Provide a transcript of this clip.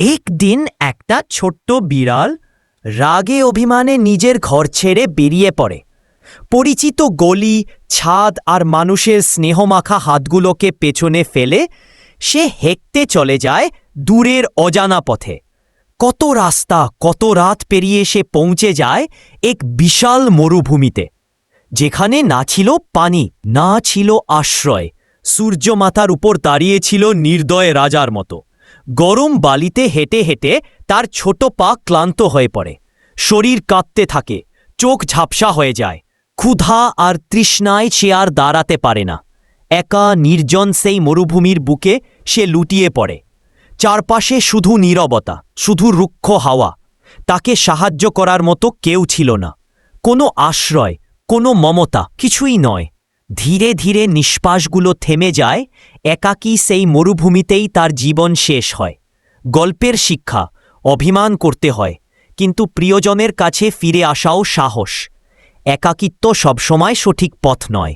একদিন একটা ছোট্ট বিড়াল রাগে অভিমানে নিজের ঘর ছেড়ে বেরিয়ে পড়ে। পরিচিত গলি, ছাদ আর মানুষের স্নেহমাখা হাতগুলোকে পেছনে ফেলে সে হেঁটে চলে যায় দূরের অজানা পথে। কত রাস্তা, কত রাত পেরিয়ে সে পৌঁছে যায় এক বিশাল মরুভূমিতে, যেখানে না ছিল পানি, না ছিল আশ্রয়। সূর্য মাথার উপর দাঁড়িয়েছিল নির্দয় রাজার মতো। গরম বালিতে হেঁটে হেঁটে তার ছোট পা ক্লান্ত হয়ে পড়ে, শরীর কাঁপতে থাকে, চোখ ঝাপসা হয়ে যায়। ক্ষুধা আর তৃষ্ণায় সে আর দাঁড়াতে পারে না। একা নির্জন সেই মরুভূমির বুকে সে লুটিয়ে পড়ে। চারপাশে শুধু নীরবতা, শুধু রুক্ষ হাওয়া। তাকে সাহায্য করার মতো কেউ ছিল না, কোনো আশ্রয়, কোনো মমতা, কিছুই নয়। ধীরে ধীরে নিঃশ্বাসগুলো থেমে যায়। একাকী সেই মরুভূমিতেই তার জীবন শেষ হয়। গল্পের শিক্ষা: অভিমান করতে হয়, কিন্তু প্রিয়জনের কাছে ফিরে আসাও সাহস। একাকিত্ব সবসময় সঠিক পথ নয়।